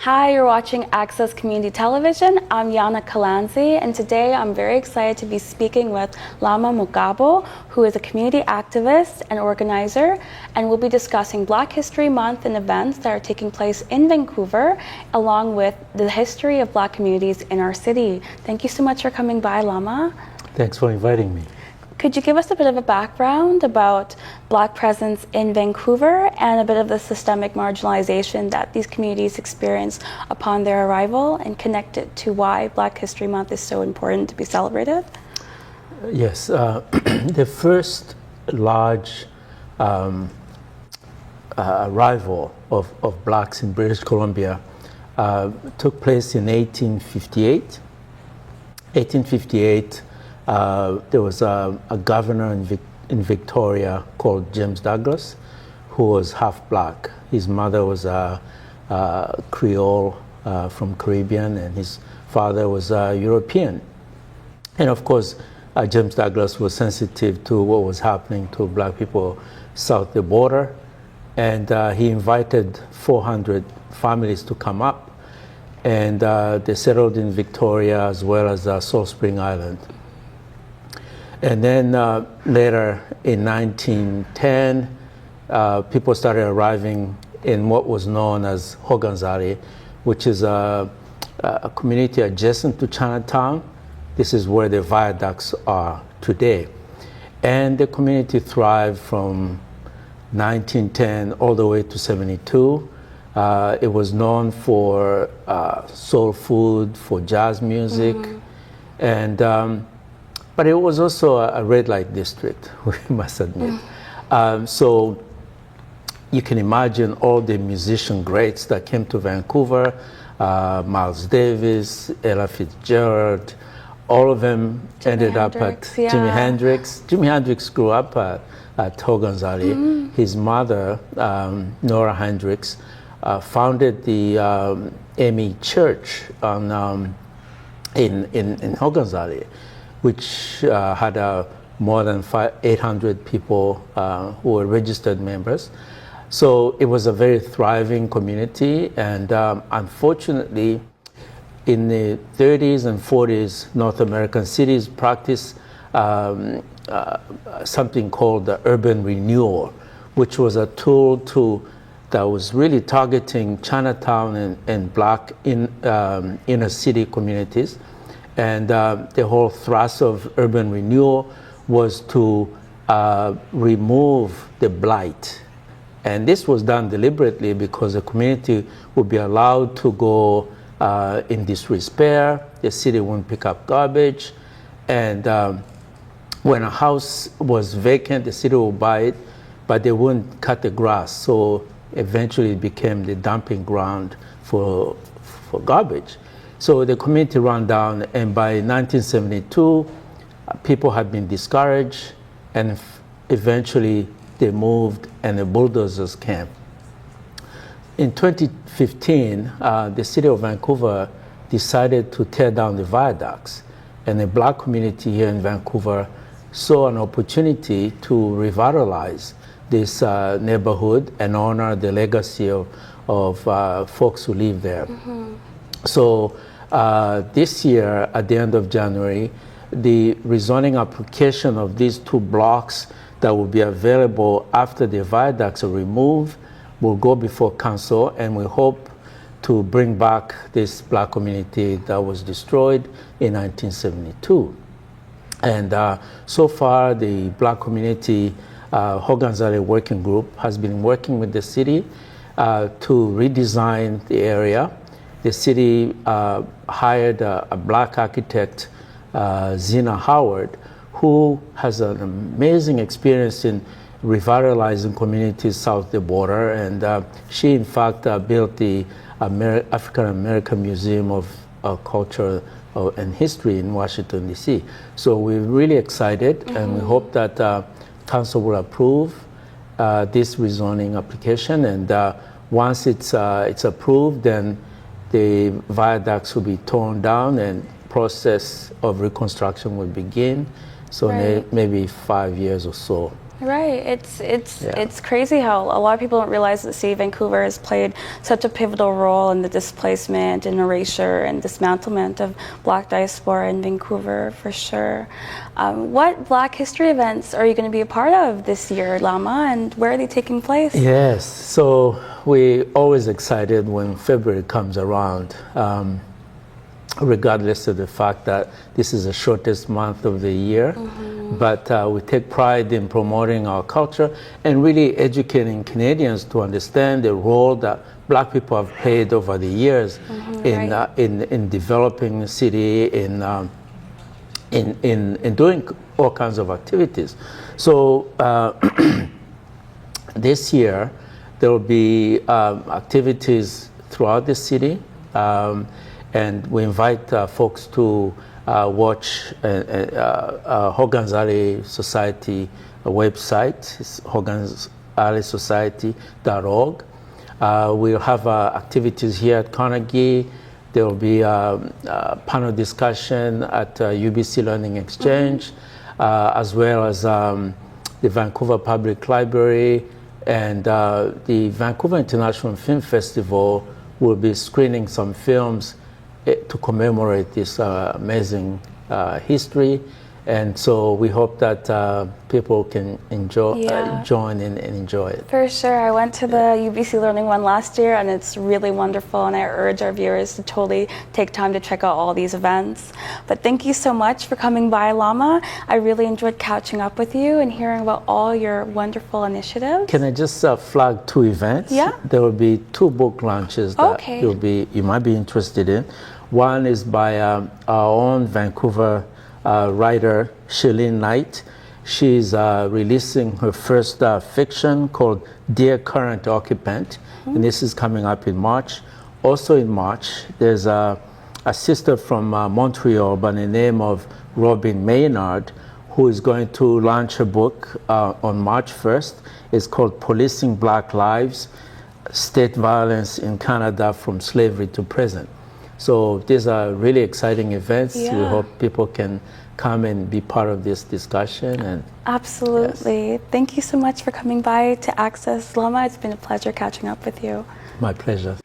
Hi, you're watching Access Community Television. I'm Yana Kalanzi, and today I'm very excited to be speaking with Lama Mugabo, who is a community activist and organizer, and we'll be discussing Black History Month and events that are taking place in Vancouver, along with the history of Black communities in our city. Thank you so much for coming by, Lama. Thanks for inviting me. Could you give us a bit of a background about Black presence in Vancouver and a bit of the systemic marginalization that these communities experience upon their arrival, and connect it to why Black History Month is so important to be celebrated? Yes, the first large arrival of Blacks in British Columbia took place in 1858. 1858. There was a governor in Victoria called James Douglas, who was half Black. His mother was a Creole from Caribbean, and his father was European. And of course, James Douglas was sensitive to what was happening to Black people south the border, and he invited 400 families to come up, and they settled in Victoria as well as Salt Spring Island. And then later in 1910, people started arriving in what was known as Hogan, which is a community adjacent to Chinatown. This is where the viaducts are today. And the community thrived from 1910 all the way to 72. It was known for soul food, for jazz music, and but it was also a red light district, we must admit. So you can imagine all the musician greats that came to Vancouver, Miles Davis, Ella Fitzgerald, all of them ended up at Jimi Hendrix. Jimi Hendrix grew up at Hogan. His mother, Nora Hendrix, founded the AME Church in Hogan, which had more than 800 people who were registered members. So it was a very thriving community, and unfortunately, in the 30s and 40s, North American cities practiced something called the urban renewal, which was a tool that was really targeting Chinatown and Black inner city communities. And the whole thrust of urban renewal was to remove the blight. And this was done deliberately because the community would be allowed to go in disrepair. The city wouldn't pick up garbage. And when a house was vacant, the city would buy it, but they wouldn't cut the grass. So eventually it became the dumping ground for garbage. So the community ran down, and by 1972, people had been discouraged, and eventually they moved and the bulldozers came. In 2015, the city of Vancouver decided to tear down the viaducts, and the Black community here in Vancouver saw an opportunity to revitalize this neighborhood and honor the legacy of folks who live there. So this year, at the end of January, the rezoning application of these 2 blocks that will be available after the viaducts are removed will go before council, and we hope to bring back this Black community that was destroyed in 1972. And so far, the Black community Hogan Working Group has been working with the city to redesign the area. The city hired a Black architect, Zina Howard, who has an amazing experience in revitalizing communities south the border. And she, in fact, built the African American Museum of Culture and History in Washington, D.C. So we're really excited, and we hope that council will approve this rezoning application. And once it's approved, then the viaducts will be torn down and process of reconstruction will begin. So maybe 5 years or so. Right. It's crazy how a lot of people don't realize that the city of Vancouver has played such a pivotal role in the displacement and erasure and dismantlement of Black diaspora in Vancouver, for sure. What Black history events are you going to be a part of this year, Lama, and where are they taking place? Yes. So we're always excited when February comes around. Regardless of the fact that this is the shortest month of the year. But we take pride in promoting our culture and really educating Canadians to understand the role that Black people have played over the years in developing the city, in doing all kinds of activities. So this year there will be activities throughout the city. And we invite folks to watch Hogan's Alley Society website. It's hogansalley.society.org. We'll have activities here at Carnegie. There will be a panel discussion at UBC Learning Exchange, as well as the Vancouver Public Library, and the Vancouver International Film Festival will be screening some films to commemorate this amazing history. And so we hope that people can join and enjoy it. For sure. I went to the UBC Learning one last year, and it's really wonderful, and I urge our viewers to totally take time to check out all these events. But thank you so much for coming by, Lama. I really enjoyed catching up with you and hearing about all your wonderful initiatives. Can I just flag 2 events? Yeah. There will be 2 book launches that you might be interested in. One is by our own Vancouver writer, Chelene Knight. She's releasing her first fiction called Dear Current Occupant, and this is coming up in March. Also in March, there's a sister from Montreal by the name of Robyn Mayard, who is going to launch a book on March 1st. It's called Policing Black Lives, State Violence in Canada from Slavery to Present. So these are really exciting events. We hope people can come and be part of this discussion. And absolutely. Yes. Thank you so much for coming by to Access, Lama. It's been a pleasure catching up with you. My pleasure.